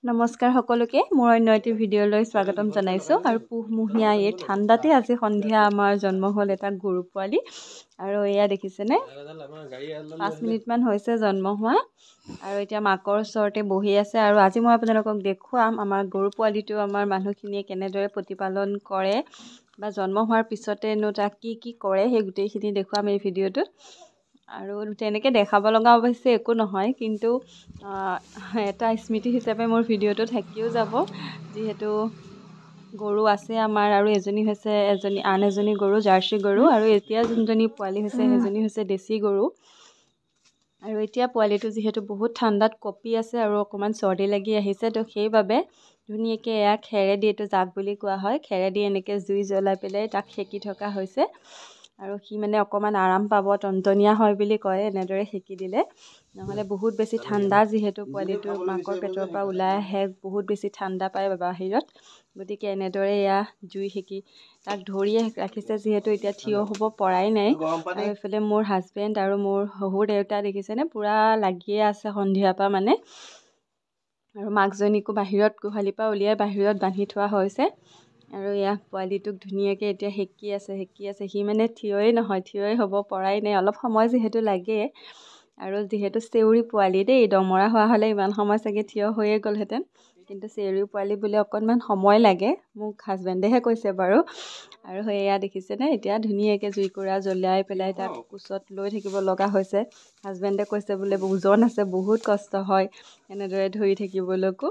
নমস্কাৰ সকলোকে মোৰ অন্য এটি ভিডিঅ'লৈ স্বাগতম জনাইছোঁ আৰু পুহমহীয়া এই ঠাণ্ডাতে আজি সন্ধিয়া আমাৰ জন্ম হ'ল এটা গৰু পোৱালি আৰু এয়া দেখিছেনে 5 মিনিটমান হৈছে জন্ম হোৱা আৰু এতিয়া মাকৰ ওচৰতে বহি আছে আৰু আজি মই আপোনালোকক দেখুৱাম আমাৰ গৰু পোৱালিটো আমাৰ মানুহখিনিয়ে কেনেদৰে প্ৰতিপালন কৰে বা জন্ম হোৱাৰ পিছতেনো তাক কি কৰে সেই গোটেইখিনি দেখুৱাম এই ভিডিঅ'টোত আৰু তেনেকৈ দেখাব লগা অৱশ্যে একো নহয় কিন্তু এটা স্মৃতি হিচাপে মোৰ ভিডিঅ'টো থাকিও যাব যিহেতু গৰু আছে আমাৰ আৰু আন এজনী গৰু জাৰ্চি গৰু আৰু এতিয়া যোনজনী পোৱালি হৈছে সেইজনী হৈছে দেশী গৰু আৰু এতিয়া পোৱালিটো যিহেতু বহুত ঠাণ্ডাত কঁপি আছে আৰু অকণমান চৰ্দি লাগি আহিছে তো সেইবাবে ধুনীয়াকৈ এয়া খেৰেদি এইটো জাক বুলি কোৱা হয় খেৰেদি এনেকৈ জুই জ্বলাই পেলাই তাক সেকি থকা হৈছে আৰু সি মানে অকণমান আৰাম পাব টনটনীয়া হয় বুলি কয় এনেদৰে সেকি দিলে নহ'লে বহুত বেছি ঠাণ্ডা যিহেতু পোৱালিটো মাকৰ পেটৰ পৰা ওলাই আহে বহুত বেছি ঠাণ্ডা পায় বাহিৰত গতিকে এনেদৰে এয়া জুই সেকি তাক ধৰি ৰাখিছে যিহেতু এতিয়া থিয় হ'ব পৰাই নাই আৰু এইফালে মোৰ হাজবেণ্ড আৰু মোৰ শহুৰ দেউতা দেখিছেনে পূৰা লাগিয়ে আছে সন্ধিয়াৰ পৰা মানে আৰু মাকজনীকো বাহিৰত গোহালিৰ পৰা উলিয়াই বাহিৰত বান্ধি থোৱা হৈছে আৰু এয়া পোৱালিটোক ধুনীয়াকৈ এতিয়া সেকি আছে সি মানে থিয়ই হ'ব পৰাই নাই অলপ সময় যিহেতু লাগে আৰু যিহেতু চেউৰী পোৱালি দেই দমৰা হোৱা হ'লে ইমান সময় চাগে থিয় হৈয়ে গ'লহেঁতেন কিন্তু চেউৰী পোৱালি বোলে অকণমান সময় লাগে মোক হাজবেণ্ডেহে কৈছে বাৰু আৰু সেয়া দেখিছেনে এতিয়া ধুনীয়াকৈ জুইকুৰা জ্বলাই পেলাই তাক কোচত লৈ থাকিব লগা হৈছে হাজবেণ্ডে কৈছে বোলে ওজন আছে বহুত কষ্ট হয় এনেদৰে ধৰি থাকিবলৈকো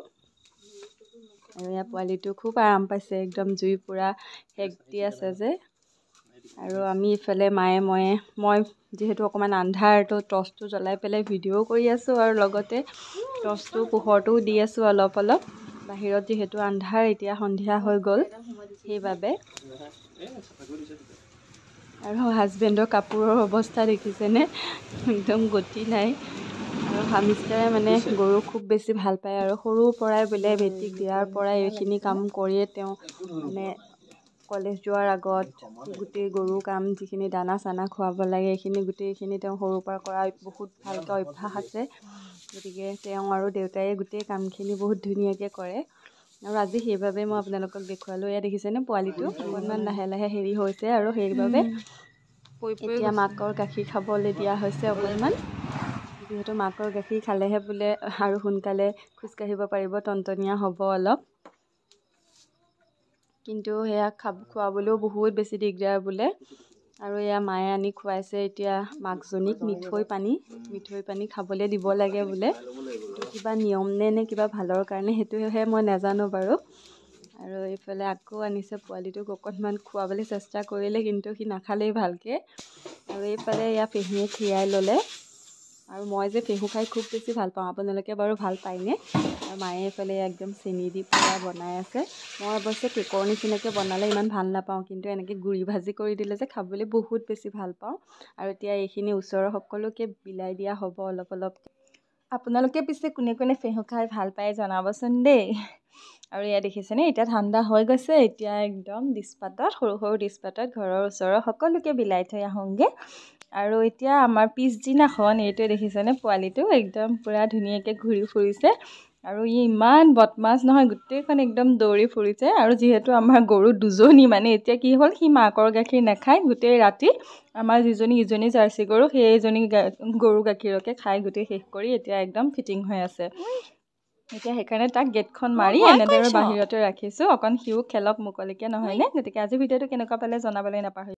আৰু এয়া পোৱালিটো খুব আৰাম পাইছে একদম জুই পুৰা সেক দি আছে যে আৰু আমি ইফালে মায়ে মই যিহেতু অকণমান আন্ধাৰটো টৰ্চটো জ্বলাই পেলাই ভিডিঅ'ও কৰি আছোঁ আৰু লগতে টৰ্চটো পোহৰটোও দি আছোঁ অলপ বাহিৰত যিহেতু আন্ধাৰ এতিয়া সন্ধিয়া হৈ গ'ল সেইবাবে আৰু হাজবেণ্ডৰ কাপোৰৰ অৱস্থা দেখিছেনে একদম গতি নাই আৰু হামিষ্টাৰে মানে গৰু খুব বেছি ভাল পায় আৰু সৰুৰ পৰাই বোলে বেটিক দিয়াৰ পৰাই এইখিনি কাম কৰিয়ে তেওঁ মানে কলেজ যোৱাৰ আগত গোটেই গৰু কাম যিখিনি দানা চানা খুৱাব লাগে এইখিনি গোটেইখিনি তেওঁ সৰুৰ পৰা কৰা বহুত ভালকৈ অভ্যাস আছে গতিকে তেওঁ আৰু দেউতাই গোটেই কামখিনি বহুত ধুনীয়াকৈ কৰে আৰু আজি সেইবাবে মই আপোনালোকক দেখুৱালোঁ এয়া দেখিছেনে পোৱালিটো অকণমান লাহে লাহে হেৰি হৈছে আৰু সেইবাবে এতিয়া মাকৰ গাখীৰ খাবলৈ দিয়া হৈছে অকণমান যিহেতু মাকৰ গাখীৰ খালেহে বোলে আৰু সোনকালে খোজকাঢ়িব পাৰিব টনটনীয়া হ'ব অলপ কিন্তু সেয়া খোৱাবলৈও বহুত বেছি দিগদাৰ বোলে আৰু এয়া মায়ে আনি খুৱাইছে এতিয়া মাকজনীক মিঠৈ পানী খাবলৈ দিব লাগে বোলে এইটো কিবা নিয়ম নে কিবা ভালৰ কাৰণে সেইটোহে মই নাজানো বাৰু আৰু এইফালে আকৌ আনিছে পোৱালিটোক অকণমান খুৱাবলৈ চেষ্টা কৰিলে কিন্তু সি নাখালেই ভালকৈ আৰু এইফালে এয়া পেহীয়ে খীৰাই ল'লে আৰু মই যে পেহু খাই খুব বেছি ভাল পাওঁ আপোনালোকে বাৰু ভাল পায়নে আৰু মায়ে এইফালে একদম চেনি দি পুৰা বনাই আছে মই অৱশ্যে কেকৰ নিচিনাকৈ বনালে ইমান ভাল নাপাওঁ কিন্তু এনেকৈ গুড়ি ভাজি কৰি দিলে যে খাবলৈ বহুত বেছি ভাল পাওঁ আৰু এতিয়া এইখিনি ওচৰৰ সকলোকে বিলাই দিয়া হ'ব অলপ আপোনালোকে পিছে কোনে ফেহু খাই ভাল পায় জনাবচোন দেই আৰু এয়া দেখিছেনে এতিয়া ঠাণ্ডা হৈ গৈছে এতিয়া একদম ডিছপাতত সৰু ডিছপাতত ঘৰৰ ওচৰৰ সকলোকে বিলাই থৈ আহোঁগৈ আৰু এতিয়া আমাৰ পিছদিনাখন এইটোৱে দেখিছেনে পোৱালিটো একদম পূৰা ধুনীয়াকৈ ঘূৰি ফুৰিছে আৰু ই ইমান বদমাছ নহয় গোটেইখন একদম দৌৰি ফুৰিছে আৰু যিহেতু আমাৰ গৰু দুজনী মানে এতিয়া কি হ'ল সি মাকৰ গাখীৰ নাখায় গোটেই ৰাতি আমাৰ ইজনী জাৰ্চি গৰু সেইজনী গৰু গাখীৰকে খাই গোটেই শেষ কৰি এতিয়া একদম ফিটিং হৈ আছে এতিয়া সেইকাৰণে তাক গেটখন মাৰি এনেদৰে বাহিৰতে ৰাখিছোঁ অকণ সিও খেলক মুকলিকৈ নহয়নে গতিকে আজি ভিডিঅ'টো কেনেকুৱা পালে জনাবলৈ নাপাহৰিব